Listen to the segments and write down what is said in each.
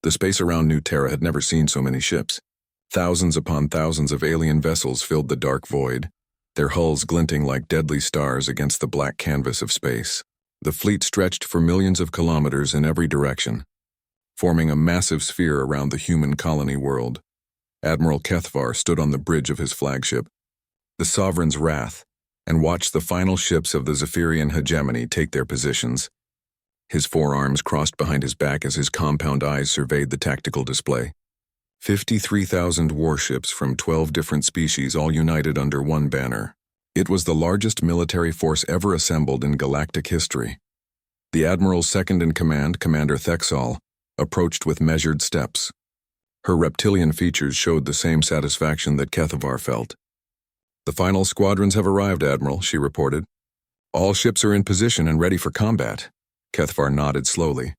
The space around New Terra had never seen so many ships. Thousands upon thousands of alien vessels filled the dark void, their hulls glinting like deadly stars against the black canvas of space. The fleet stretched for millions of kilometers in every direction, forming a massive sphere around the human colony world. Admiral Kethvar stood on the bridge of his flagship, the Sovereign's Wrath, and watched the final ships of the Zephyrian hegemony take their positions. His forearms crossed behind his back as his compound eyes surveyed the tactical display. 53,000 warships from 12 different species all united under one banner. It was the largest military force ever assembled in galactic history. The Admiral's second-in-command, Commander Thexal, approached with measured steps. Her reptilian features showed the same satisfaction that Kethvar felt. "The final squadrons have arrived, Admiral," she reported. "All ships are in position and ready for combat." Kethvar nodded slowly.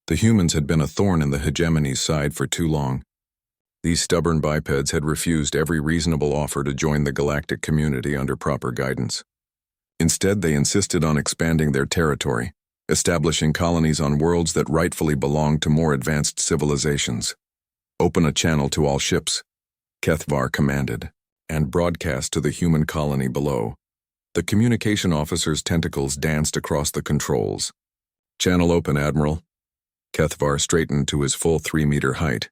The humans had been a thorn in the hegemony's side for too long. These stubborn bipeds had refused every reasonable offer to join the galactic community under proper guidance. Instead, they insisted on expanding their territory, establishing colonies on worlds that rightfully belonged to more advanced civilizations. "Open a channel to all ships," Kethvar commanded, and broadcast to the human colony below. The communication officer's tentacles danced across the controls. "Channel open, Admiral." Kethvar straightened to his full 3-meter height.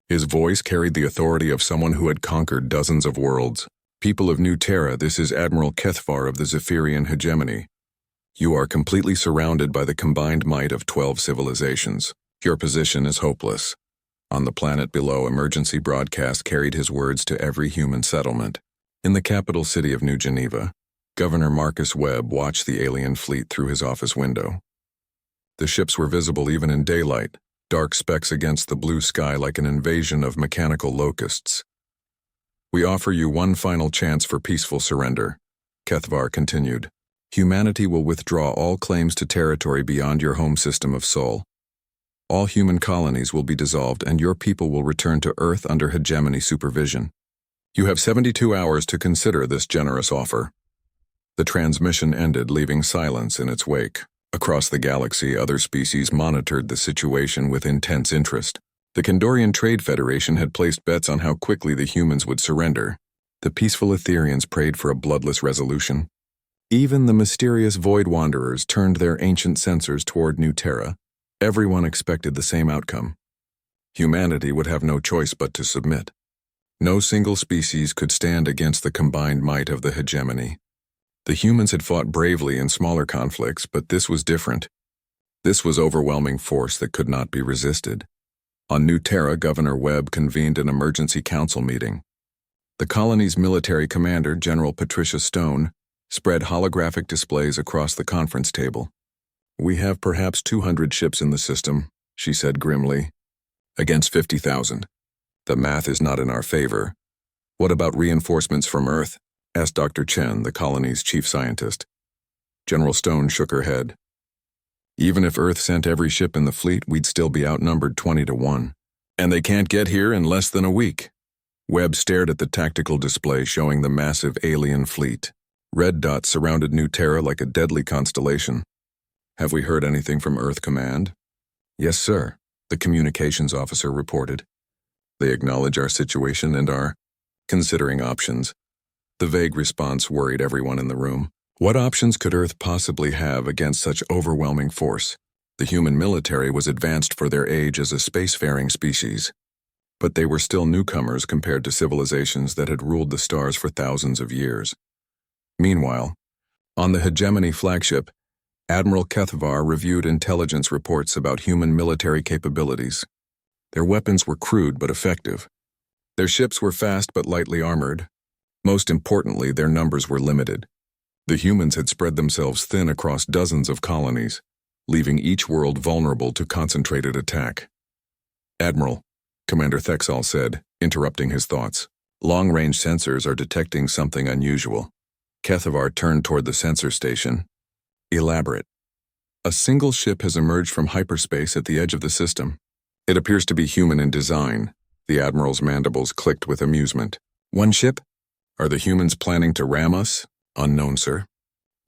His voice carried the authority of someone who had conquered dozens of worlds. "People of New Terra, this is Admiral Kethvar of the Zephyrian hegemony. You are completely surrounded by the combined might of 12 civilizations. Your position is hopeless." On the planet below, emergency broadcast carried his words to every human settlement. In the capital city of New Geneva, Governor Marcus Webb watched the alien fleet through his office window. The ships were visible even in daylight, dark specks against the blue sky like an invasion of mechanical locusts. "We offer you one final chance for peaceful surrender," Kethvar continued. "Humanity will withdraw all claims to territory beyond your home system of Sol. All human colonies will be dissolved and your people will return to Earth under hegemony supervision. You have 72 hours to consider this generous offer." The transmission ended, leaving silence in its wake. Across the galaxy, other species monitored the situation with intense interest. The Kandorian Trade Federation had placed bets on how quickly the humans would surrender. The peaceful Etherians prayed for a bloodless resolution. Even the mysterious Void Wanderers turned their ancient sensors toward New Terra. Everyone expected the same outcome. Humanity would have no choice but to submit. No single species could stand against the combined might of the hegemony. The humans had fought bravely in smaller conflicts, but this was different. This was overwhelming force that could not be resisted. On New Terra, Governor Webb convened an emergency council meeting. The colony's military commander, General Patricia Stone, spread holographic displays across the conference table. "We have perhaps 200 ships in the system," she said grimly, "against 50,000. The math is not in our favor. What about reinforcements from Earth?" asked Dr. Chen, the colony's chief scientist. General Stone shook her head. "Even if Earth sent every ship in the fleet, we'd still be outnumbered 20-1. And they can't get here in less than a week." Webb stared at the tactical display showing the massive alien fleet. Red dots surrounded New Terra like a deadly constellation. "Have we heard anything from Earth Command?" "Yes, sir," the communications officer reported. "They acknowledge our situation and are considering options." The vague response worried everyone in the room. What options could Earth possibly have against such overwhelming force? The human military was advanced for their age as a spacefaring species, but they were still newcomers compared to civilizations that had ruled the stars for thousands of years. Meanwhile, on the hegemony flagship, Admiral Kethvar reviewed intelligence reports about human military capabilities. Their weapons were crude but effective. Their ships were fast but lightly armored. Most importantly, their numbers were limited. The humans had spread themselves thin across dozens of colonies, leaving each world vulnerable to concentrated attack. "Admiral," Commander Thexal said, interrupting his thoughts, "long-range sensors are detecting something unusual." Kethvar turned toward the sensor station. "Elaborate." "A single ship has emerged from hyperspace at the edge of the system. It appears to be human in design." The Admiral's mandibles clicked with amusement. "One ship? Are the humans planning to ram us?" "Unknown, sir.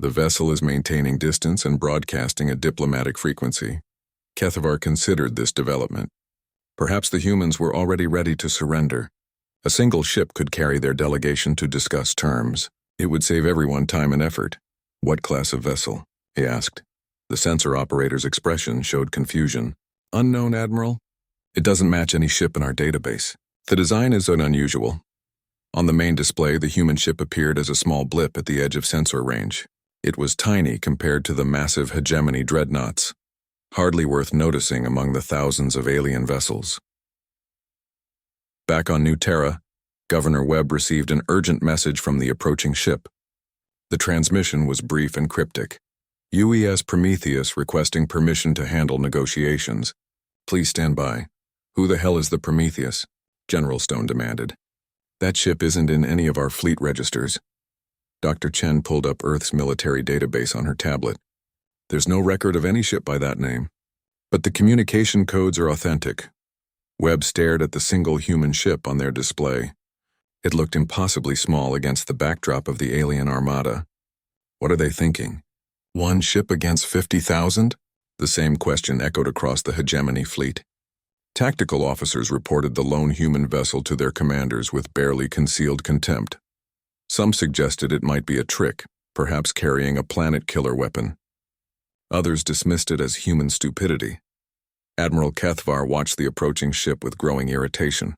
The vessel is maintaining distance and broadcasting a diplomatic frequency." Kethvar considered this development. Perhaps the humans were already ready to surrender. A single ship could carry their delegation to discuss terms. It would save everyone time and effort. What class of vessel? He asked. The sensor operator's expression showed confusion. Unknown, Admiral? It doesn't match any ship in our database. The design is unusual. On the main display, the human ship appeared as a small blip at the edge of sensor range. It was tiny compared to the massive hegemony dreadnoughts, hardly worth noticing among the thousands of alien vessels. Back on New Terra, Governor Webb received an urgent message from the approaching ship. The transmission was brief and cryptic. UES Prometheus requesting permission to handle negotiations. Please stand by. Who the hell is the Prometheus? General Stone demanded. That ship isn't in any of our fleet registers. Dr. Chen pulled up Earth's military database on her tablet. There's no record of any ship by that name. But the communication codes are authentic. Webb stared at the single human ship on their display. It looked impossibly small against the backdrop of the alien armada. What are they thinking? One ship against 50,000? The same question echoed across the hegemony fleet. Tactical officers reported the lone human vessel to their commanders with barely concealed contempt. Some suggested it might be a trick, perhaps carrying a planet-killer weapon. Others dismissed it as human stupidity. Admiral Kethvar watched the approaching ship with growing irritation.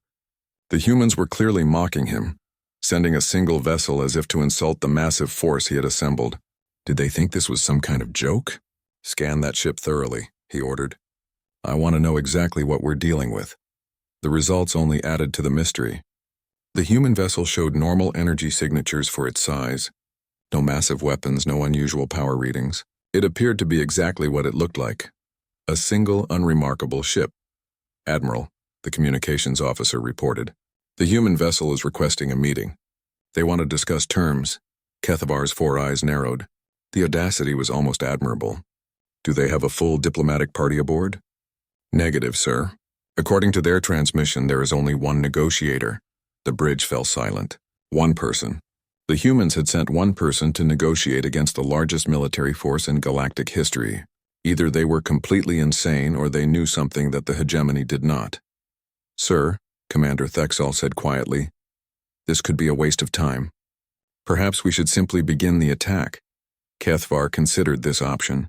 The humans were clearly mocking him, sending a single vessel as if to insult the massive force he had assembled. Did they think this was some kind of joke? Scan that ship thoroughly, he ordered. I want to know exactly what we're dealing with. The results only added to the mystery. The human vessel showed normal energy signatures for its size. No massive weapons, no unusual power readings. It appeared to be exactly what it looked like. A single, unremarkable ship. Admiral, the communications officer reported. The human vessel is requesting a meeting. They want to discuss terms. Kethavar's 4 eyes narrowed. The audacity was almost admirable. Do they have a full diplomatic party aboard? Negative, sir. According to their transmission, there is only one negotiator. The bridge fell silent. One person. The humans had sent one person to negotiate against the largest military force in galactic history. Either they were completely insane or they knew something that the hegemony did not. Sir, Commander Thexal said quietly, this could be a waste of time. Perhaps we should simply begin the attack. Kethvar considered this option.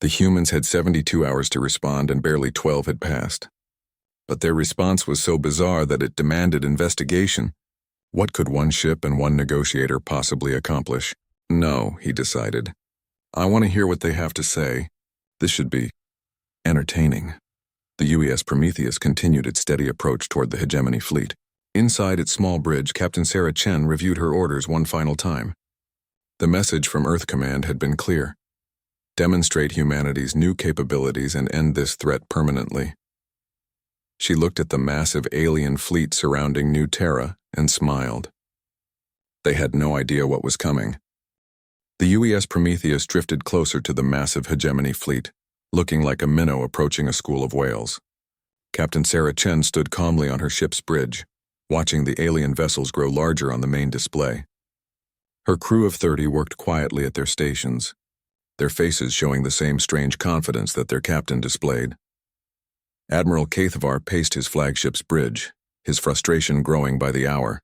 The humans had 72 hours to respond and barely 12 had passed. But their response was so bizarre that it demanded investigation. What could one ship and one negotiator possibly accomplish? No, he decided. I want to hear what they have to say. This should be entertaining. The UES Prometheus continued its steady approach toward the hegemony fleet. Inside its small bridge, Captain Sarah Chen reviewed her orders one final time. The message from Earth Command had been clear. Demonstrate humanity's new capabilities and end this threat permanently. She looked at the massive alien fleet surrounding New Terra and smiled. They had no idea what was coming. The UES Prometheus drifted closer to the massive hegemony fleet, looking like a minnow approaching a school of whales. Captain Sarah Chen stood calmly on her ship's bridge, watching the alien vessels grow larger on the main display. Her crew of 30 worked quietly at their stations, their faces showing the same strange confidence that their captain displayed. Admiral Kethvar paced his flagship's bridge, his frustration growing by the hour.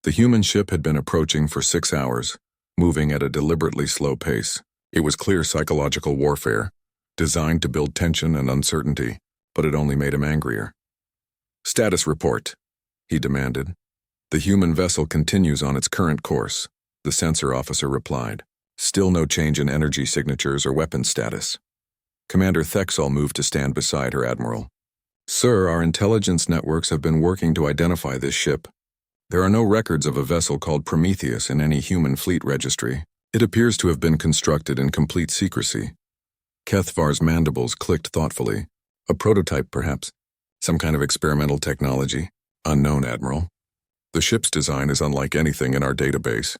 The human ship had been approaching for 6 hours, moving at a deliberately slow pace. It was clear psychological warfare, designed to build tension and uncertainty, but it only made him angrier. Status report, he demanded. The human vessel continues on its current course, the sensor officer replied. Still no change in energy signatures or weapon status. Commander Thexal moved to stand beside her admiral. Sir, our intelligence networks have been working to identify this ship. There are no records of a vessel called Prometheus in any human fleet registry. It appears to have been constructed in complete secrecy. Kethvar's mandibles clicked thoughtfully. A prototype, perhaps. Some kind of experimental technology. Unknown, Admiral. The ship's design is unlike anything in our database.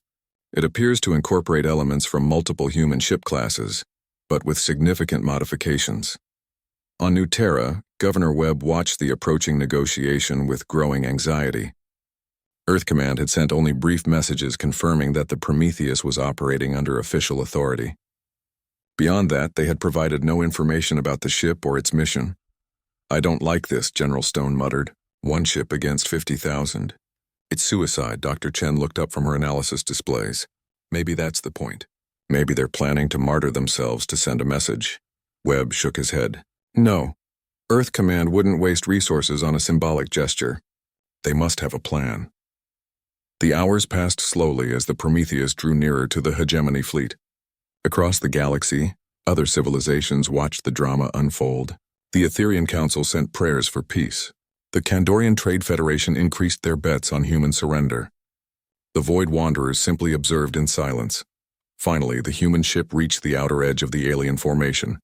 It appears to incorporate elements from multiple human ship classes, but with significant modifications. On New Terra, Governor Webb watched the approaching negotiation with growing anxiety. Earth Command had sent only brief messages confirming that the Prometheus was operating under official authority. Beyond that, they had provided no information about the ship or its mission. "I don't like this," General Stone muttered. "One ship against 50,000. It's suicide." Dr. Chen looked up from her analysis displays. "Maybe that's the point. Maybe they're planning to martyr themselves to send a message." Webb shook his head. "No. Earth Command wouldn't waste resources on a symbolic gesture. They must have a plan." The hours passed slowly as the Prometheus drew nearer to the hegemony fleet. Across the galaxy, other civilizations watched the drama unfold. The Etherian Council sent prayers for peace. The Kandorian Trade Federation increased their bets on human surrender. The Void Wanderers simply observed in silence. Finally, the human ship reached the outer edge of the alien formation.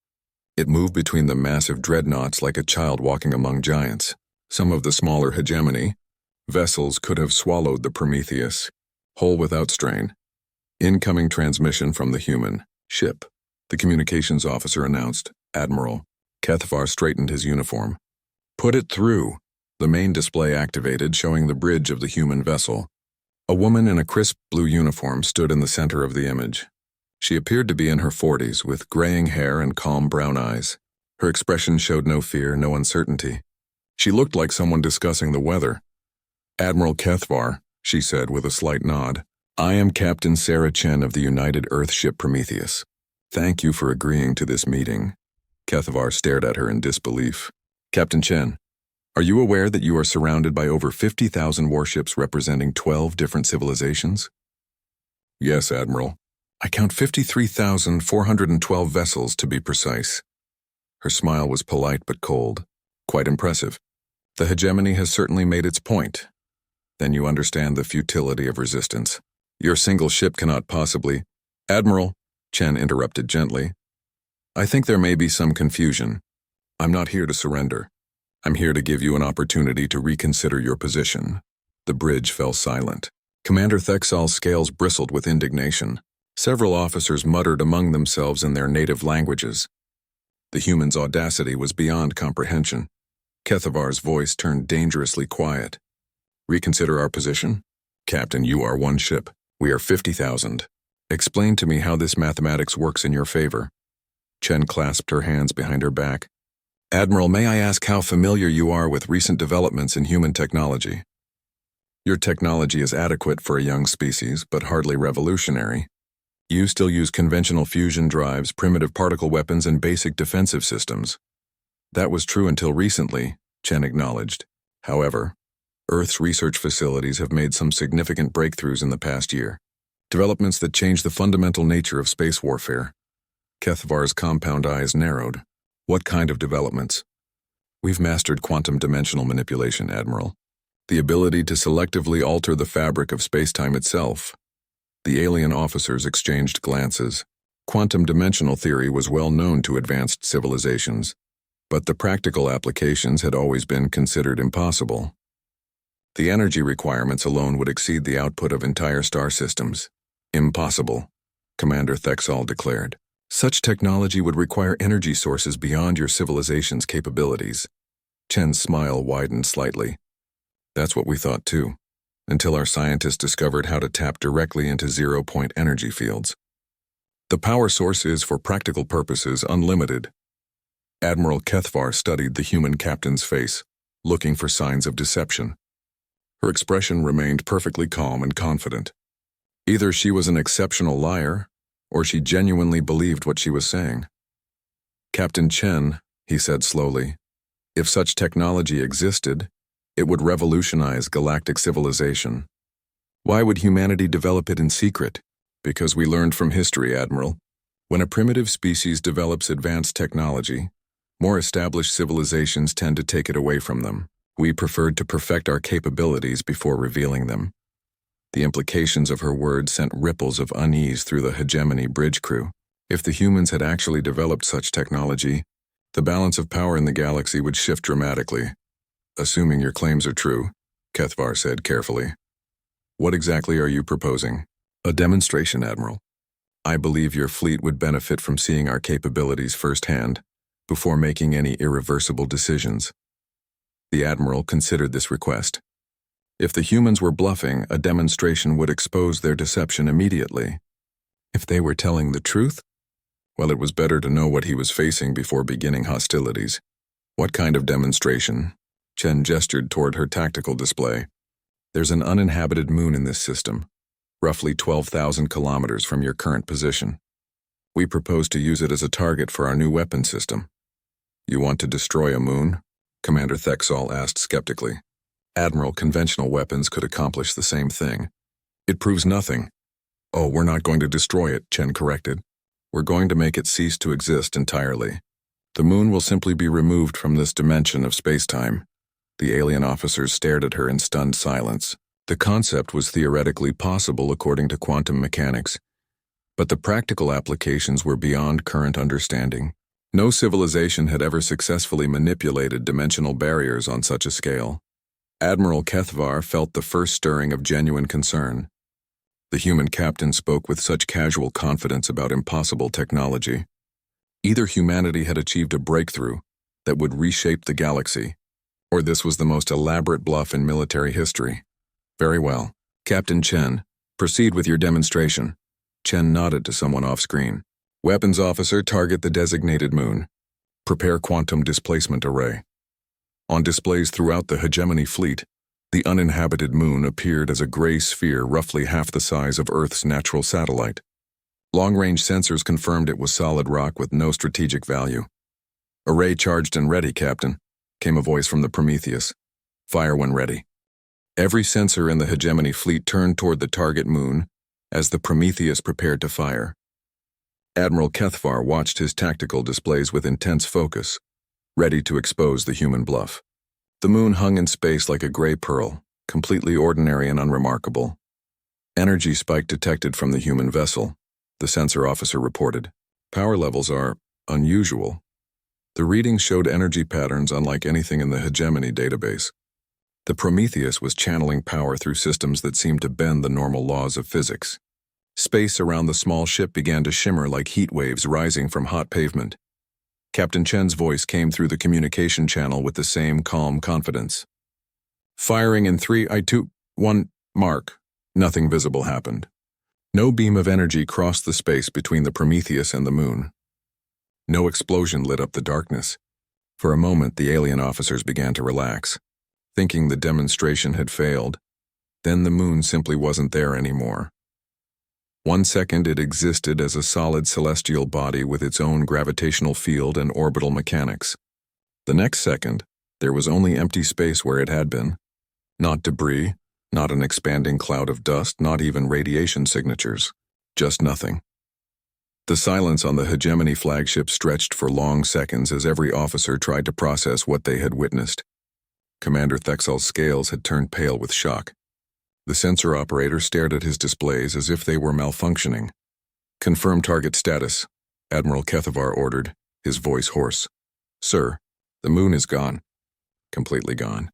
It moved between the massive dreadnoughts like a child walking among giants. Some of the smaller hegemony vessels could have swallowed the Prometheus, whole without strain. "Incoming transmission from the human ship," the communications officer announced. Admiral Kethvar straightened his uniform. "Put it through." The main display activated, showing the bridge of the human vessel. A woman in a crisp blue uniform stood in the center of the image. She appeared to be in her 40s, with graying hair and calm brown eyes. Her expression showed no fear, no uncertainty. She looked like someone discussing the weather. "Admiral Kethvar," she said with a slight nod. "I am Captain Sarah Chen of the United Earth ship Prometheus. Thank you for agreeing to this meeting." Kethvar stared at her in disbelief. "Captain Chen, are you aware that you are surrounded by over 50,000 warships representing 12 different civilizations?" "Yes, Admiral. I count 53,412 vessels to be precise." Her smile was polite but cold. "Quite impressive. The hegemony has certainly made its point. Then you understand the futility of resistance. Your single ship cannot possibly—" "Admiral," Chen interrupted gently, "I think there may be some confusion. I'm not here to surrender. I'm here to give you an opportunity to reconsider your position." The bridge fell silent. Commander Thexal's scales bristled with indignation. Several officers muttered among themselves in their native languages. The human's audacity was beyond comprehension. Kethavar's voice turned dangerously quiet. "Reconsider our position? Captain, you are one ship. We are 50,000. Explain to me how this mathematics works in your favor." Chen clasped her hands behind her back. "Admiral, may I ask how familiar you are with recent developments in human technology?" "Your technology is adequate for a young species, but hardly revolutionary. You still use conventional fusion drives, primitive particle weapons, and basic defensive systems." "That was true until recently," Chen acknowledged. "However, Earth's research facilities have made some significant breakthroughs in the past year. Developments that change the fundamental nature of space warfare." Kethvar's compound eyes narrowed. "What kind of developments?" "We've mastered quantum dimensional manipulation, Admiral. The ability to selectively alter the fabric of spacetime itself." The alien officers exchanged glances. Quantum dimensional theory was well known to advanced civilizations, but the practical applications had always been considered impossible. The energy requirements alone would exceed the output of entire star systems. "Impossible," Commander Thexal declared. "Such technology would require energy sources beyond your civilization's capabilities." Chen's smile widened slightly. "That's what we thought too, until our scientists discovered how to tap directly into zero-point energy fields. The power source is, for practical purposes, unlimited." Admiral Kethvar studied the human captain's face, looking for signs of deception. Her expression remained perfectly calm and confident. Either she was an exceptional liar, or she genuinely believed what she was saying. "Captain Chen," he said slowly, "if such technology existed, it would revolutionize galactic civilization. Why would humanity develop it in secret? Because we learned from history, Admiral. When a primitive species develops advanced technology, more established civilizations tend to take it away from them. We preferred to perfect our capabilities before revealing them." The implications of her words sent ripples of unease through the hegemony bridge crew. If the humans had actually developed such technology, the balance of power in the galaxy would shift dramatically. "Assuming your claims are true," Kethvar said carefully, "what exactly are you proposing?" "A demonstration, Admiral. I believe your fleet would benefit from seeing our capabilities firsthand before making any irreversible decisions." The Admiral considered this request. If the humans were bluffing, a demonstration would expose their deception immediately. If they were telling the truth, well, it was better to know what he was facing before beginning hostilities. What kind of demonstration? Chen gestured toward her tactical display. There's an uninhabited moon in this system, roughly 12,000 kilometers from your current position. We propose to use it as a target for our new weapon system. You want to destroy a moon? Commander Thexall asked skeptically. Admiral, conventional weapons could accomplish the same thing. It proves nothing. Oh, we're not going to destroy it, Chen corrected. We're going to make it cease to exist entirely. The moon will simply be removed from this dimension of space-time. The alien officers stared at her in stunned silence. The concept was theoretically possible according to quantum mechanics, but the practical applications were beyond current understanding. No civilization had ever successfully manipulated dimensional barriers on such a scale. Admiral Kethvar felt the first stirring of genuine concern. The human captain spoke with such casual confidence about impossible technology. Either humanity had achieved a breakthrough that would reshape the galaxy, or this was the most elaborate bluff in military history. Very well. Captain Chen, proceed with your demonstration. Chen nodded to someone off-screen. Weapons officer, target the designated moon. Prepare quantum displacement array. On displays throughout the hegemony fleet, the uninhabited moon appeared as a gray sphere roughly half the size of Earth's natural satellite. Long-range sensors confirmed it was solid rock with no strategic value. Array charged and ready, Captain, came a voice from the Prometheus. Fire when ready. Every sensor in the hegemony fleet turned toward the target moon as the Prometheus prepared to fire. Admiral Kethvar watched his tactical displays with intense focus, ready to expose the human bluff. The moon hung in space like a gray pearl, completely ordinary and unremarkable. Energy spike detected from the human vessel, the sensor officer reported. Power levels are unusual. The readings showed energy patterns unlike anything in the hegemony database. The Prometheus was channeling power through systems that seemed to bend the normal laws of physics. Space around the small ship began to shimmer like heat waves rising from hot pavement. Captain Chen's voice came through the communication channel with the same calm confidence. Firing in 3, 2, 1, mark. Nothing visible happened. No beam of energy crossed the space between the Prometheus and the moon. No explosion lit up the darkness. For a moment, the alien officers began to relax, thinking the demonstration had failed. Then the moon simply wasn't there anymore. 1 second it existed as a solid celestial body with its own gravitational field and orbital mechanics. The next second, there was only empty space where it had been. Not debris, not an expanding cloud of dust, not even radiation signatures. Just nothing. The silence on the hegemony flagship stretched for long seconds as every officer tried to process what they had witnessed. Commander Thexall's scales had turned pale with shock. The sensor operator stared at his displays as if they were malfunctioning. Confirm target status, Admiral Kethvar ordered, his voice hoarse. Sir, the moon is gone. Completely gone.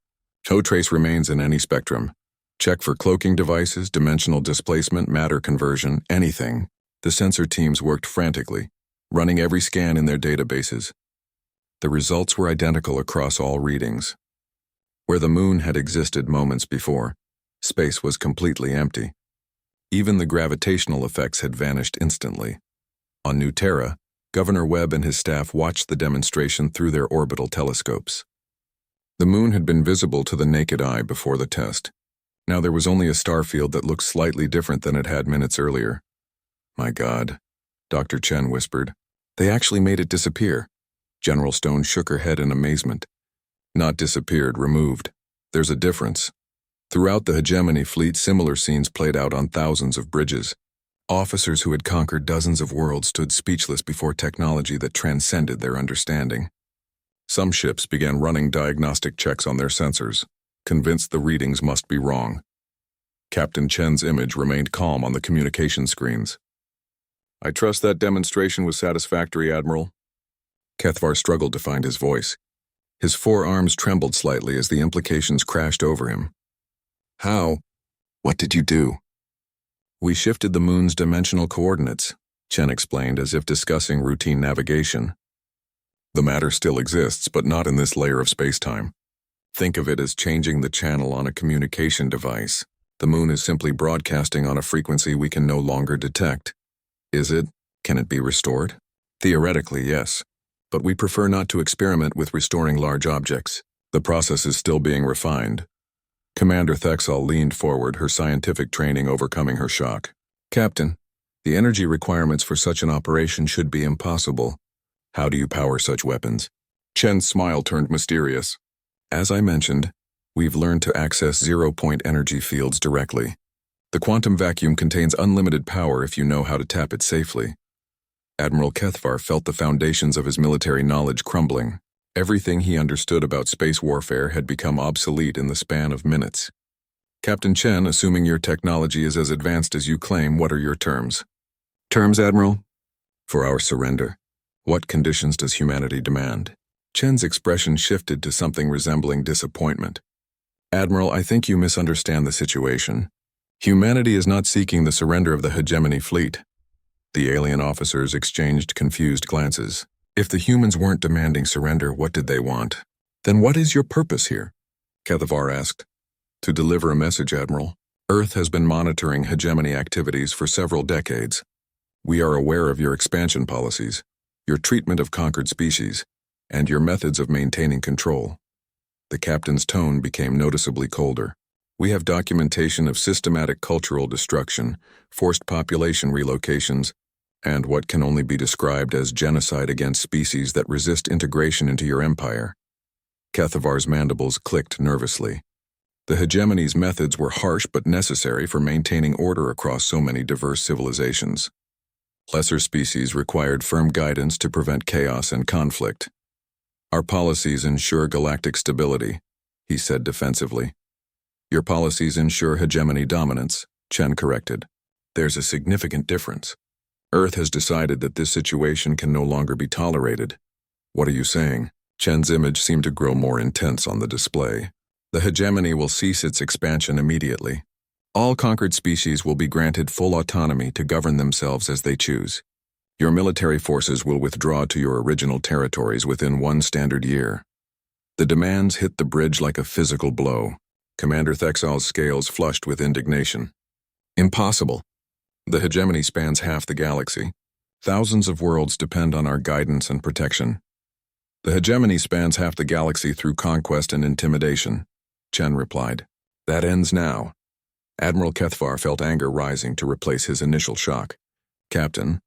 No trace remains in any spectrum. Check for cloaking devices, dimensional displacement, matter conversion, anything. The sensor teams worked frantically, running every scan in their databases. The results were identical across all readings. Where the moon had existed moments before, space was completely empty. Even the gravitational effects had vanished instantly. On New Terra, Governor Webb and his staff watched the demonstration through their orbital telescopes. The moon had been visible to the naked eye before the test. Now there was only a star field that looked slightly different than it had minutes earlier. My God, Dr. Chen whispered. They actually made it disappear. General Stone shook her head in amazement. Not disappeared, removed. There's a difference. Throughout the hegemony fleet, similar scenes played out on thousands of bridges. Officers who had conquered dozens of worlds stood speechless before technology that transcended their understanding. Some ships began running diagnostic checks on their sensors, convinced the readings must be wrong. Captain Chen's image remained calm on the communication screens. I trust that demonstration was satisfactory, Admiral. Kethvar struggled to find his voice. His forearms trembled slightly as the implications crashed over him. How? What did you do? We shifted the moon's dimensional coordinates, Chen explained as if discussing routine navigation. The matter still exists, but not in this layer of space-time. Think of it as changing the channel on a communication device. The moon is simply broadcasting on a frequency we can no longer detect. Is it? Can it be restored? Theoretically, yes. but we prefer not to experiment with restoring large objects. The process is still being refined. Commander Thexall leaned forward, her scientific training overcoming her shock. Captain, the energy requirements for such an operation should be impossible. How do you power such weapons? Chen's smile turned mysterious. As I mentioned, we've learned to access zero-point energy fields directly. The quantum vacuum contains unlimited power if you know how to tap it safely. Admiral Kethvar felt the foundations of his military knowledge crumbling. Everything he understood about space warfare had become obsolete in the span of minutes. Captain Chen, assuming your technology is as advanced as you claim, what are your terms? Terms, Admiral? For our surrender. What conditions does humanity demand? Chen's expression shifted to something resembling disappointment. Admiral, I think you misunderstand the situation. Humanity is not seeking the surrender of the hegemony fleet. The alien officers exchanged confused glances. If the humans weren't demanding surrender, what did they want? Then what is your purpose here? Kethvar asked. To deliver a message, Admiral. Earth has been monitoring hegemony activities for several decades. We are aware of your expansion policies, your treatment of conquered species, and your methods of maintaining control. The captain's tone became noticeably colder. We have documentation of systematic cultural destruction, forced population relocations, and what can only be described as genocide against species that resist integration into your empire. Kethavar's mandibles clicked nervously. The hegemony's methods were harsh but necessary for maintaining order across so many diverse civilizations. Lesser species required firm guidance to prevent chaos and conflict. Our policies ensure galactic stability, he said defensively. Your policies ensure hegemony dominance, Chen corrected. There's a significant difference. Earth has decided that this situation can no longer be tolerated. What are you saying? Chen's image seemed to grow more intense on the display. The hegemony will cease its expansion immediately. All conquered species will be granted full autonomy to govern themselves as they choose. Your military forces will withdraw to your original territories within 1 standard year. The demands hit the bridge like a physical blow. Commander Thexall's scales flushed with indignation. Impossible. The hegemony spans half the galaxy. Thousands of worlds depend on our guidance and protection. The hegemony spans half the galaxy through conquest and intimidation, Chen replied. That ends now. Admiral Kethvar felt anger rising to replace his initial shock. Captain,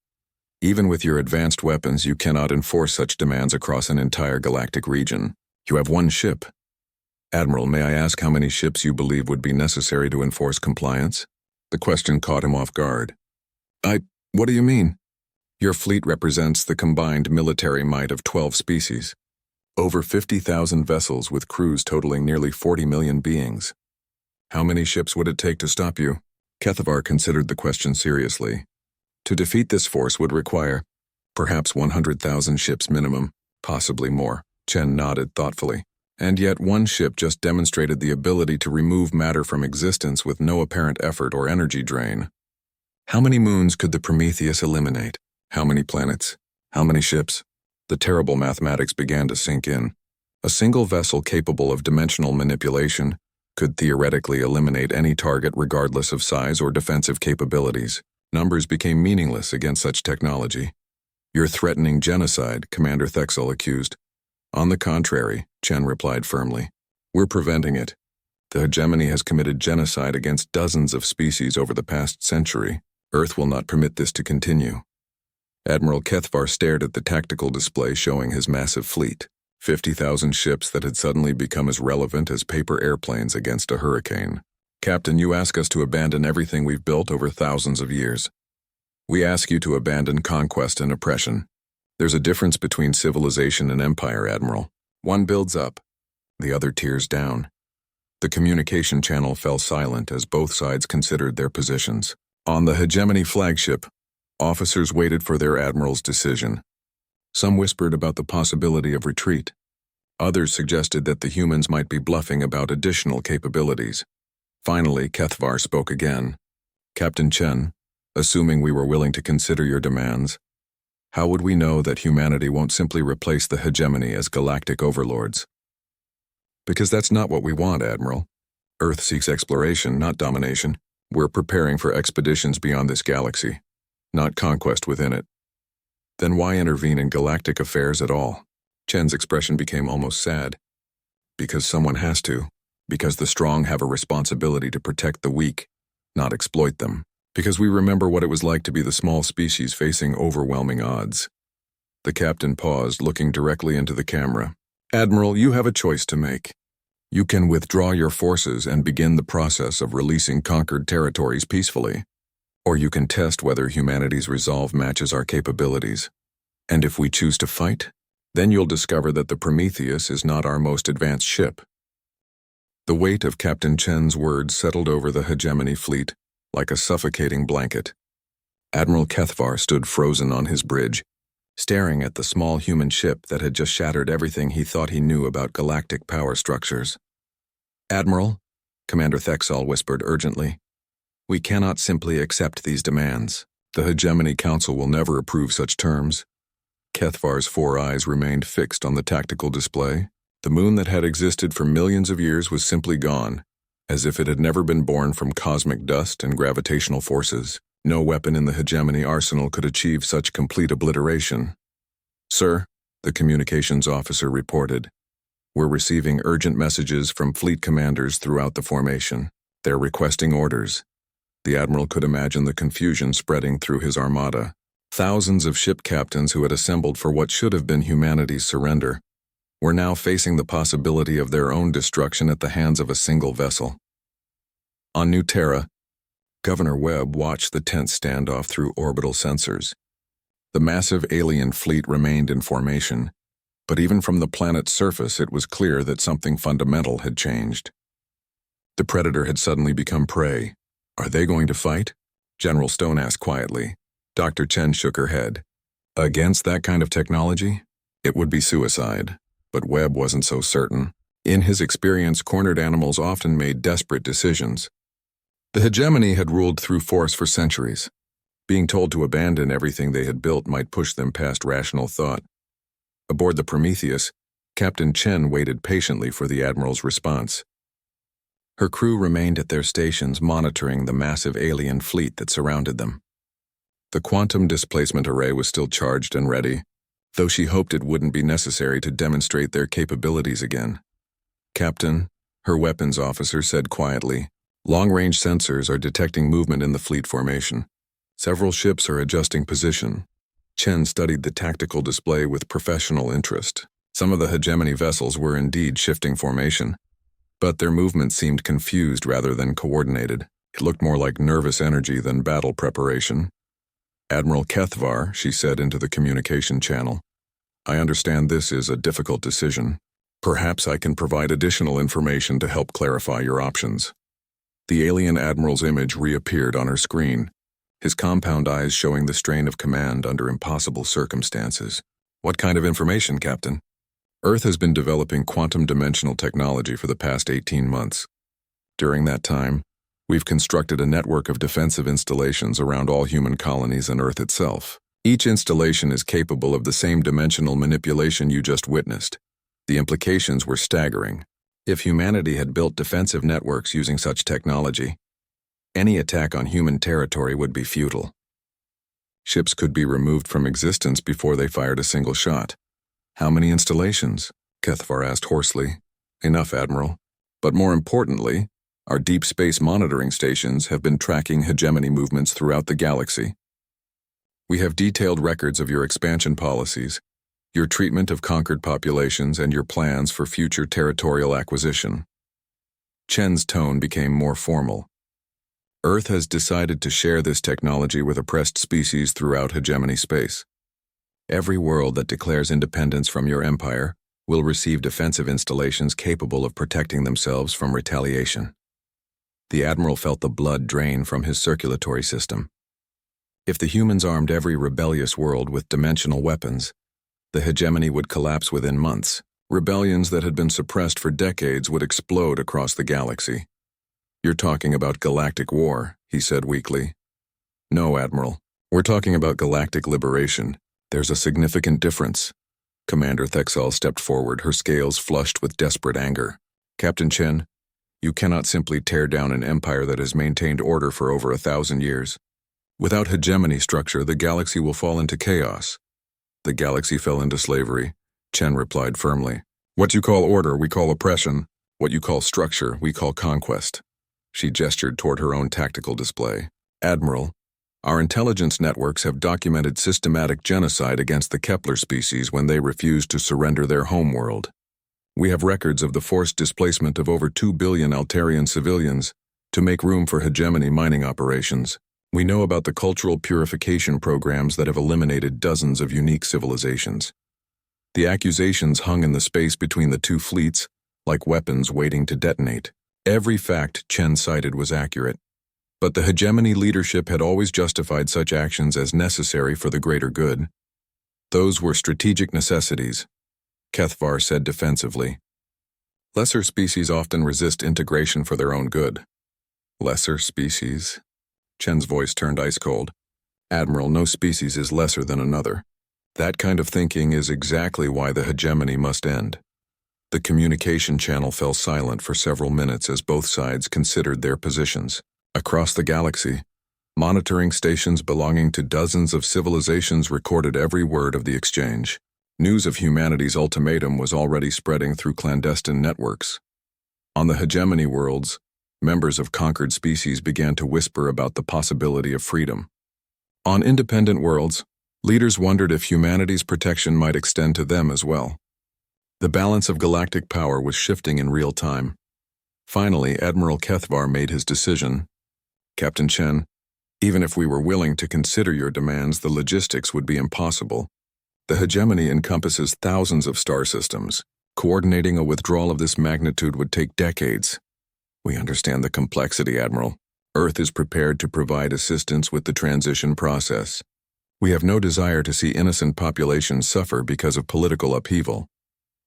even with your advanced weapons, you cannot enforce such demands across an entire galactic region. You have 1 ship. Admiral, may I ask how many ships you believe would be necessary to enforce compliance? The question caught him off guard. What do you mean? Your fleet represents the combined military might of 12 species. Over 50,000 vessels with crews totaling nearly 40 million beings. How many ships would it take to stop you? Kethvar considered the question seriously. To defeat this force would require perhaps 100,000 ships minimum, possibly more. Chen nodded thoughtfully. And yet 1 ship just demonstrated the ability to remove matter from existence with no apparent effort or energy drain. How many moons could the Prometheus eliminate? How many planets? How many ships? The terrible mathematics began to sink in. A single vessel capable of dimensional manipulation could theoretically eliminate any target regardless of size or defensive capabilities. Numbers became meaningless against such technology. You're threatening genocide, Commander Thexall accused. On the contrary, Chen replied firmly. We're preventing it. The hegemony has committed genocide against dozens of species over the past century. Earth will not permit this to continue. Admiral Kethvar stared at the tactical display showing his massive fleet. 50,000 ships that had suddenly become as relevant as paper airplanes against a hurricane. Captain, you ask us to abandon everything we've built over thousands of years. We ask you to abandon conquest and oppression. There's a difference between civilization and empire, Admiral. One builds up, the other tears down. The communication channel fell silent as both sides considered their positions. On the hegemony flagship, officers waited for their admiral's decision. Some whispered about the possibility of retreat. Others suggested that the humans might be bluffing about additional capabilities. Finally, Kethvar spoke again. Captain Chen, assuming we were willing to consider your demands, how would we know that humanity won't simply replace the hegemony as galactic overlords? Because that's not what we want, Admiral. Earth seeks exploration, not domination. We're preparing for expeditions beyond this galaxy, not conquest within it. Then why intervene in galactic affairs at all? Chen's expression became almost sad. Because someone has to. Because the strong have a responsibility to protect the weak, not exploit them. Because we remember what it was like to be the small species facing overwhelming odds. The captain paused, looking directly into the camera. Admiral, you have a choice to make. You can withdraw your forces and begin the process of releasing conquered territories peacefully. Or you can test whether humanity's resolve matches our capabilities. And if we choose to fight, then you'll discover that the Prometheus is not our most advanced ship. The weight of Captain Chen's words settled over the hegemony fleet like a suffocating blanket. Admiral Kethvar stood frozen on his bridge, staring at the small human ship that had just shattered everything he thought he knew about galactic power structures. Admiral, Commander Thexal whispered urgently, we cannot simply accept these demands. The Hegemony Council will never approve such terms. Kethvar's 4 eyes remained fixed on the tactical display. The moon that had existed for millions of years was simply gone, as if it had never been born from cosmic dust and gravitational forces. No weapon in the Hegemony arsenal could achieve such complete obliteration. Sir, the communications officer reported, we're receiving urgent messages from fleet commanders throughout the formation. They're requesting orders. The admiral could imagine the confusion spreading through his armada. Thousands of ship captains who had assembled for what should have been humanity's surrender were now facing the possibility of their own destruction at the hands of a single vessel. On New Terra, Governor Webb watched the tense standoff through orbital sensors. The massive alien fleet remained in formation, but even from the planet's surface it was clear that something fundamental had changed. The predator had suddenly become prey. Are they going to fight? General Stone asked quietly. Dr. Chen shook her head. Against that kind of technology? It would be suicide. But Webb wasn't so certain. In his experience, cornered animals often made desperate decisions. The hegemony had ruled through force for centuries. Being told to abandon everything they had built might push them past rational thought. Aboard the Prometheus, Captain Chen waited patiently for the Admiral's response. Her crew remained at their stations monitoring the massive alien fleet that surrounded them. The quantum displacement array was still charged and ready, though she hoped it wouldn't be necessary to demonstrate their capabilities again. Captain, her weapons officer said quietly, long-range sensors are detecting movement in the fleet formation. Several ships are adjusting position. Chen studied the tactical display with professional interest. Some of the hegemony vessels were indeed shifting formation, but their movement seemed confused rather than coordinated. It looked more like nervous energy than battle preparation. Admiral Kethvar, she said into the communication channel, I understand this is a difficult decision. Perhaps I can provide additional information to help clarify your options. The alien admiral's image reappeared on her screen, his compound eyes showing the strain of command under impossible circumstances. What kind of information, Captain? Earth has been developing quantum dimensional technology for the past 18 months. During that time, we've constructed a network of defensive installations around all human colonies and Earth itself. Each installation is capable of the same dimensional manipulation you just witnessed. The implications were staggering. If humanity had built defensive networks using such technology, any attack on human territory would be futile. Ships could be removed from existence before they fired a single shot. How many installations? Kethvar asked hoarsely. Enough, Admiral. But more importantly, our deep space monitoring stations have been tracking hegemony movements throughout the galaxy. We have detailed records of your expansion policies, your treatment of conquered populations, and your plans for future territorial acquisition. Chen's tone became more formal. Earth has decided to share this technology with oppressed species throughout hegemony space. Every world that declares independence from your empire will receive defensive installations capable of protecting themselves from retaliation. The Admiral felt the blood drain from his circulatory system. If the humans armed every rebellious world with dimensional weapons, the hegemony would collapse within months. Rebellions that had been suppressed for decades would explode across the galaxy. You're talking about Galactic War, he said weakly. No, Admiral. We're talking about galactic liberation. There's a significant difference. Commander Thexal stepped forward, her scales flushed with desperate anger. Captain Chen, you cannot simply tear down an empire that has maintained order for over 1,000 years. Without hegemony structure, the galaxy will fall into chaos. The galaxy fell into slavery, Chen replied firmly. What you call order, we call oppression. What you call structure, we call conquest. She gestured toward her own tactical display. Admiral, our intelligence networks have documented systematic genocide against the Kepler species when they refused to surrender their homeworld. We have records of the forced displacement of over 2 billion Altarian civilians to make room for hegemony mining operations. We know about the cultural purification programs that have eliminated dozens of unique civilizations. The accusations hung in the space between the two fleets, like weapons waiting to detonate. Every fact Chen cited was accurate. But the hegemony leadership had always justified such actions as necessary for the greater good. Those were strategic necessities, Kethvar said defensively. Lesser species often resist integration for their own good. Lesser species? Chen's voice turned ice cold. Admiral, no species is lesser than another. That kind of thinking is exactly why the hegemony must end. The communication channel fell silent for several minutes as both sides considered their positions. Across the galaxy, monitoring stations belonging to dozens of civilizations recorded every word of the exchange. News of humanity's ultimatum was already spreading through clandestine networks. On the hegemony worlds, members of conquered species began to whisper about the possibility of freedom. On independent worlds, leaders wondered if humanity's protection might extend to them as well. The balance of galactic power was shifting in real time. Finally, Admiral Kethvar made his decision. Captain Chen, even if we were willing to consider your demands, the logistics would be impossible. The hegemony encompasses thousands of star systems. Coordinating a withdrawal of this magnitude would take decades. We understand the complexity, Admiral. Earth is prepared to provide assistance with the transition process. We have no desire to see innocent populations suffer because of political upheaval.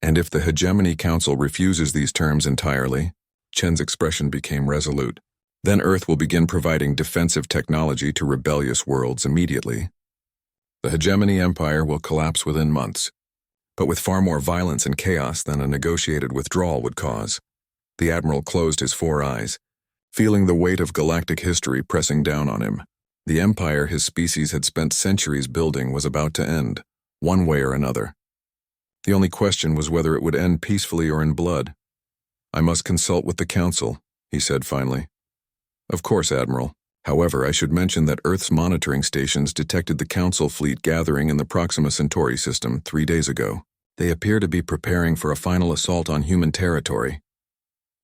And if the Hegemony Council refuses these terms entirely, Chen's expression became resolute, then Earth will begin providing defensive technology to rebellious worlds immediately. The Hegemony Empire will collapse within months, but with far more violence and chaos than a negotiated withdrawal would cause. The Admiral closed his 4 eyes, feeling the weight of galactic history pressing down on him. The empire his species had spent centuries building was about to end, one way or another. The only question was whether it would end peacefully or in blood. I must consult with the Council, he said finally. Of course, Admiral. However, I should mention that Earth's monitoring stations detected the Council fleet gathering in the Proxima Centauri system 3 days ago. They appear to be preparing for a final assault on human territory.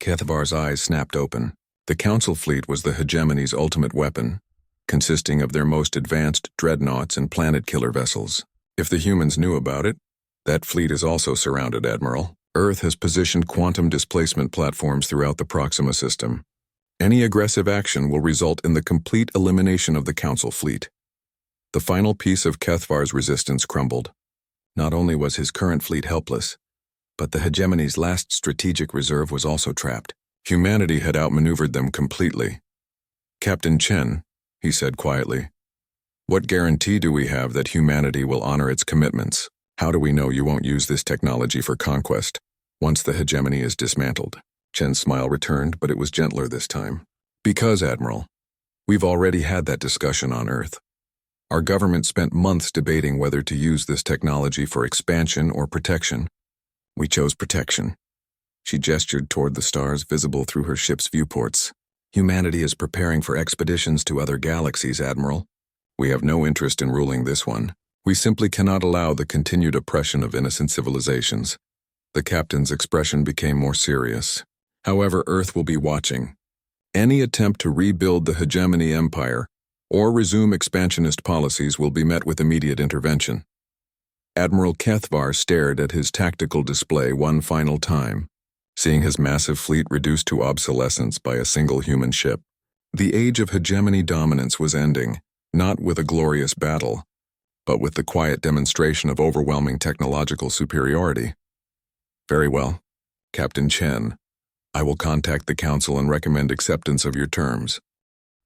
Kethvar's eyes snapped open. The Council fleet was the Hegemony's ultimate weapon, consisting of their most advanced dreadnoughts and planet-killer vessels. If the humans knew about it, that fleet is also surrounded, Admiral. Earth has positioned quantum displacement platforms throughout the Proxima system. Any aggressive action will result in the complete elimination of the Council fleet. The final piece of Kethvar's resistance crumbled. Not only was his current fleet helpless, but the Hegemony's last strategic reserve was also trapped. Humanity had outmaneuvered them completely. Captain Chen, he said quietly, what guarantee do we have that humanity will honor its commitments? How do we know you won't use this technology for conquest once the hegemony is dismantled? Chen's smile returned, but it was gentler this time. Because, Admiral, we've already had that discussion on Earth. Our government spent months debating whether to use this technology for expansion or protection. We chose protection. She gestured toward the stars visible through her ship's viewports. Humanity is preparing for expeditions to other galaxies, Admiral. We have no interest in ruling this one. We simply cannot allow the continued oppression of innocent civilizations. The captain's expression became more serious. However, Earth will be watching. Any attempt to rebuild the hegemony empire or resume expansionist policies will be met with immediate intervention. Admiral Kethvar stared at his tactical display one final time, seeing his massive fleet reduced to obsolescence by a single human ship. The age of hegemony dominance was ending, not with a glorious battle, but with the quiet demonstration of overwhelming technological superiority. Very well, Captain Chen. I will contact the Council and recommend acceptance of your terms.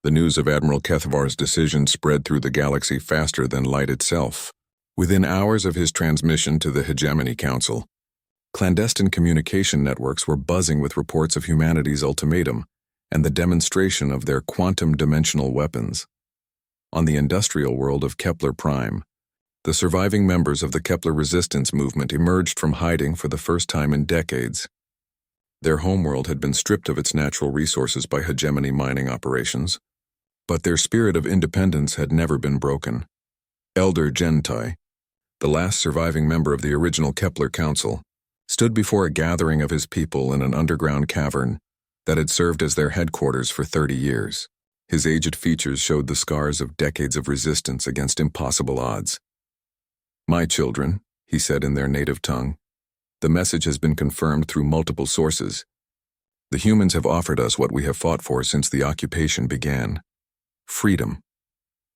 The news of Admiral Kethvar's decision spread through the galaxy faster than light itself. Within hours of his transmission to the Hegemony Council, clandestine communication networks were buzzing with reports of humanity's ultimatum and the demonstration of their quantum dimensional weapons. On the industrial world of Kepler Prime, The surviving members of the Kepler resistance movement emerged from hiding for the first time in decades. Their homeworld had been stripped of its natural resources by hegemony mining operations, but their spirit of independence had never been broken. Elder Gentai, the last surviving member of the original Kepler Council, stood before a gathering of his people in an underground cavern that had served as their headquarters for 30 years. His aged features showed the scars of decades of resistance against impossible odds. "My children," he said in their native tongue, "the message has been confirmed through multiple sources. The humans have offered us what we have fought for since the occupation began: freedom."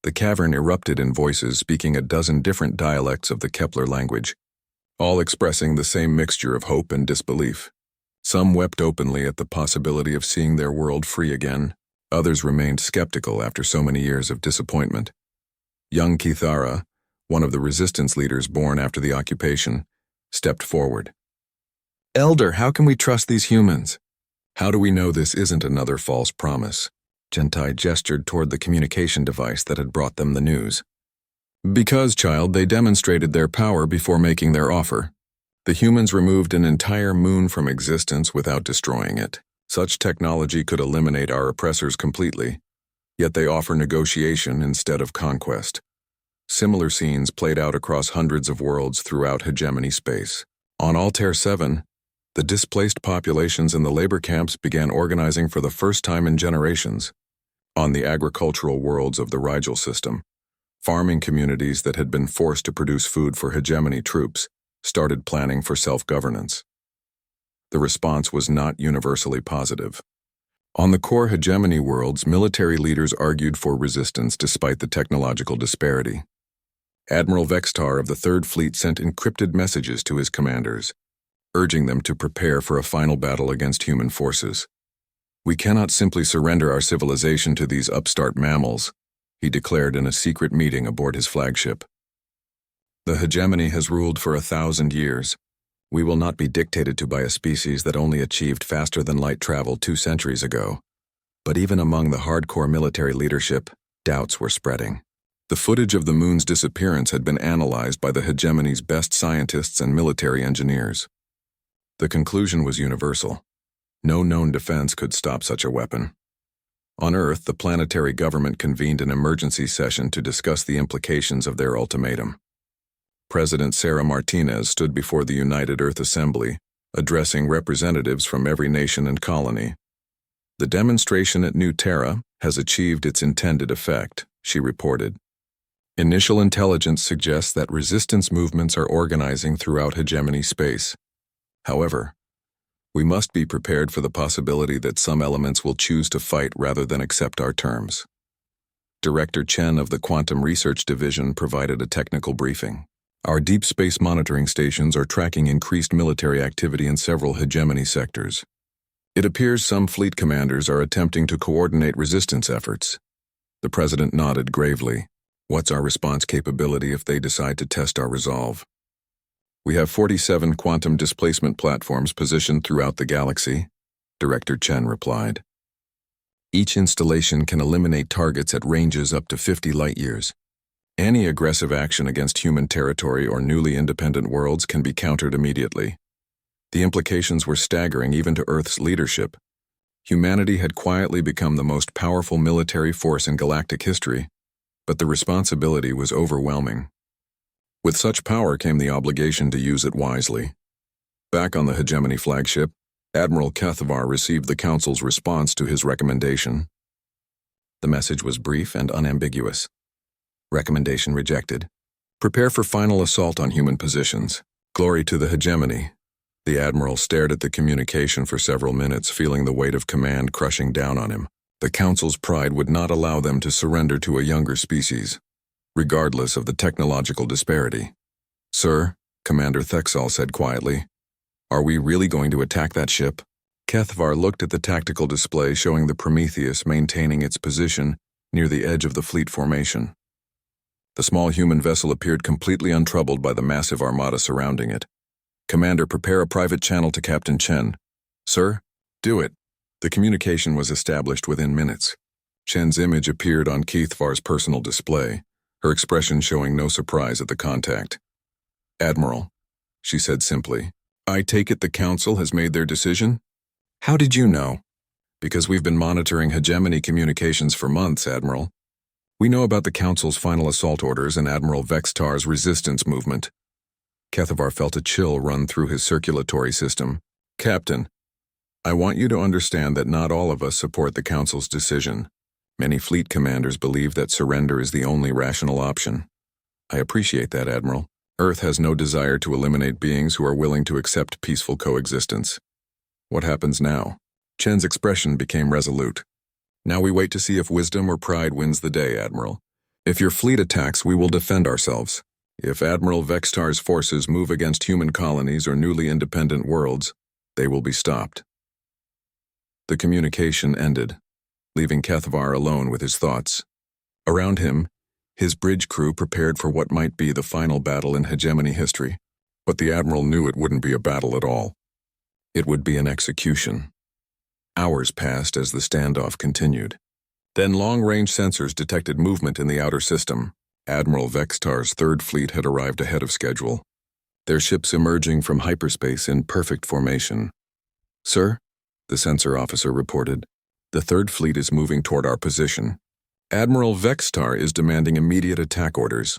The cavern erupted in voices speaking a dozen different dialects of the Kepler language, all expressing the same mixture of hope and disbelief. Some wept openly at the possibility of seeing their world free again. Others remained skeptical after so many years of disappointment. Young Kithara, one of the resistance leaders born after the occupation, stepped forward. "Elder, how can we trust these humans? How do we know this isn't another false promise?" Gentai gestured toward the communication device that had brought them the news. "Because, child, they demonstrated their power before making their offer. The humans removed an entire moon from existence without destroying it. Such technology could eliminate our oppressors completely, yet they offer negotiation instead of conquest." Similar scenes played out across hundreds of worlds throughout hegemony space. On Altair 7, the displaced populations in the labor camps began organizing for the first time in generations. On the agricultural worlds of the Rigel system, farming communities that had been forced to produce food for hegemony troops started planning for self-governance. The response was not universally positive. On the core hegemony worlds, military leaders argued for resistance despite the technological disparity. Admiral Vextar of the Third Fleet sent encrypted messages to his commanders, urging them to prepare for a final battle against human forces. "We cannot simply surrender our civilization to these upstart mammals," he declared in a secret meeting aboard his flagship. "The hegemony has ruled for 1,000 years. We will not be dictated to by a species that only achieved faster-than-light travel 2 centuries ago." But even among the hardcore military leadership, doubts were spreading. The footage of the moon's disappearance had been analyzed by the hegemony's best scientists and military engineers. The conclusion was universal. No known defense could stop such a weapon. On Earth, the planetary government convened an emergency session to discuss the implications of their ultimatum. President Sarah Martinez stood before the United Earth Assembly, addressing representatives from every nation and colony. "The demonstration at New Terra has achieved its intended effect," she reported. "Initial intelligence suggests that resistance movements are organizing throughout hegemony space. However, we must be prepared for the possibility that some elements will choose to fight rather than accept our terms." Director Chen of the Quantum Research Division provided a technical briefing. "Our deep space monitoring stations are tracking increased military activity in several hegemony sectors. It appears some fleet commanders are attempting to coordinate resistance efforts." The president nodded gravely. "What's our response capability if they decide to test our resolve?" "We have 47 quantum displacement platforms positioned throughout the galaxy," Director Chen replied. "Each installation can eliminate targets at ranges up to 50 light-years. Any aggressive action against human territory or newly independent worlds can be countered immediately." The implications were staggering even to Earth's leadership. Humanity had quietly become the most powerful military force in galactic history, but the responsibility was overwhelming. With such power came the obligation to use it wisely. Back on the hegemony flagship, Admiral Kethavar received the Council's response to his recommendation. The message was brief and unambiguous. Recommendation rejected. Prepare for final assault on human positions. Glory to the hegemony. The Admiral stared at the communication for several minutes, feeling the weight of command crushing down on him. The Council's pride would not allow them to surrender to a younger species, regardless of the technological disparity. "Sir," Commander Thexal said quietly, "are we really going to attack that ship?" Kethavar looked at the tactical display showing the Prometheus maintaining its position near the edge of the fleet formation. The small human vessel appeared completely untroubled by the massive armada surrounding it. "Commander, prepare a private channel to Captain Chen." "Sir, do it." The communication was established within minutes. Chen's image appeared on Kethavar's personal display, her expression showing no surprise at the contact. "Admiral," she said simply, "I take it the Council has made their decision?" "How did you know?" "Because we've been monitoring hegemony communications for months, Admiral. We know about the Council's final assault orders and Admiral Vextar's resistance movement." Kethavar felt a chill run through his circulatory system. "Captain, I want you to understand that not all of us support the Council's decision. Many fleet commanders believe that surrender is the only rational option. I appreciate that, Admiral. Earth has no desire to eliminate beings who are willing to accept peaceful coexistence. What happens now?" Chen's expression became resolute. "Now we wait to see if wisdom or pride wins the day, Admiral. If your fleet attacks, we will defend ourselves. If Admiral Vextar's forces move against human colonies or newly independent worlds, they will be stopped." The communication ended, leaving Kethavar alone with his thoughts. Around him, his bridge crew prepared for what might be the final battle in hegemony history, but the Admiral knew it wouldn't be a battle at all. It would be an execution. Hours passed as the standoff continued. Then long-range sensors detected movement in the outer system. Admiral Vextar's Third Fleet had arrived ahead of schedule, their ships emerging from hyperspace in perfect formation. "Sir," the sensor officer reported, "the Third Fleet is moving toward our position. Admiral Vextar is demanding immediate attack orders."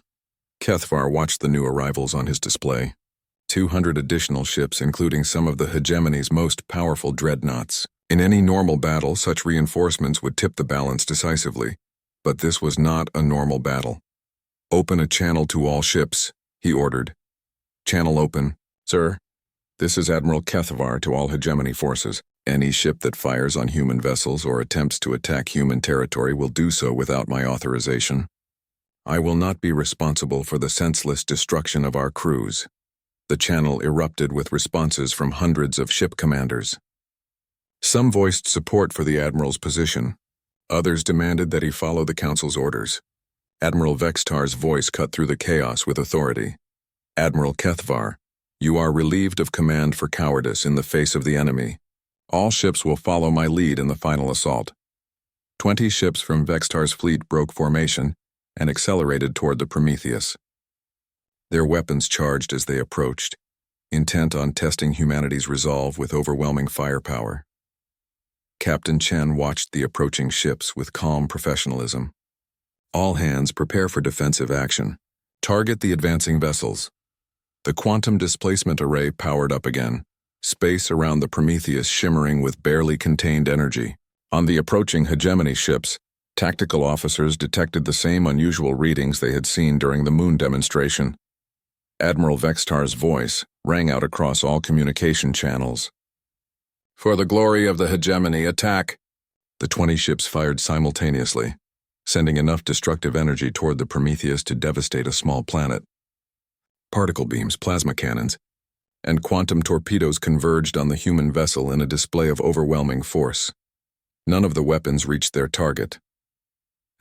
Kethavar watched the new arrivals on his display. 200 additional ships, including some of the hegemony's most powerful dreadnoughts. In any normal battle, such reinforcements would tip the balance decisively, but this was not a normal battle. "Open a channel to all ships," he ordered. "Channel open, sir. This is Admiral Kethavar to all hegemony forces. Any ship that fires on human vessels or attempts to attack human territory will do so without my authorization. I will not be responsible for the senseless destruction of our crews." The channel erupted with responses from hundreds of ship commanders. Some voiced support for the Admiral's position. Others demanded that he follow the Council's orders. Admiral Vextar's voice cut through the chaos with authority. "Admiral Kethavar, you are relieved of command for cowardice in the face of the enemy. All ships will follow my lead in the final assault." 20 ships from Vextar's fleet broke formation and accelerated toward the Prometheus. Their weapons charged as they approached, intent on testing humanity's resolve with overwhelming firepower. Captain Chen watched the approaching ships with calm professionalism. "All hands prepare for defensive action. Target the advancing vessels." The quantum displacement array powered up again, space around the Prometheus shimmering with barely contained energy. On the approaching hegemony ships, tactical officers detected the same unusual readings they had seen during the moon demonstration. Admiral Vextar's voice rang out across all communication channels. "For the glory of the hegemony, attack!" The 20 ships fired simultaneously, sending enough destructive energy toward the Prometheus to devastate a small planet. Particle beams, plasma cannons, and quantum torpedoes converged on the human vessel in a display of overwhelming force. None of the weapons reached their target.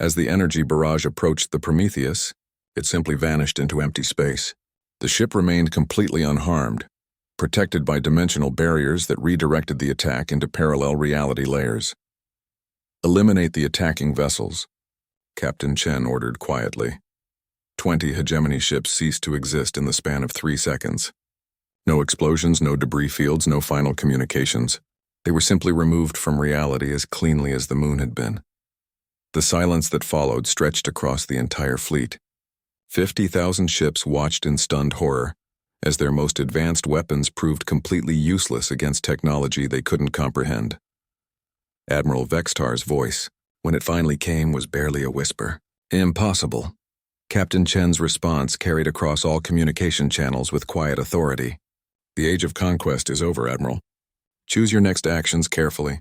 As the energy barrage approached the Prometheus, it simply vanished into empty space. The ship remained completely unharmed, protected by dimensional barriers that redirected the attack into parallel reality layers. "Eliminate the attacking vessels," Captain Chen ordered quietly. 20 hegemony ships ceased to exist in the span of 3 seconds. No explosions, no debris fields, no final communications. They were simply removed from reality as cleanly as the moon had been. The silence that followed stretched across the entire fleet. 50,000 ships watched in stunned horror, as their most advanced weapons proved completely useless against technology they couldn't comprehend. Admiral Vextar's voice, when it finally came, was barely a whisper. "Impossible." Captain Chen's response carried across all communication channels with quiet authority. "The age of conquest is over, Admiral. Choose your next actions carefully."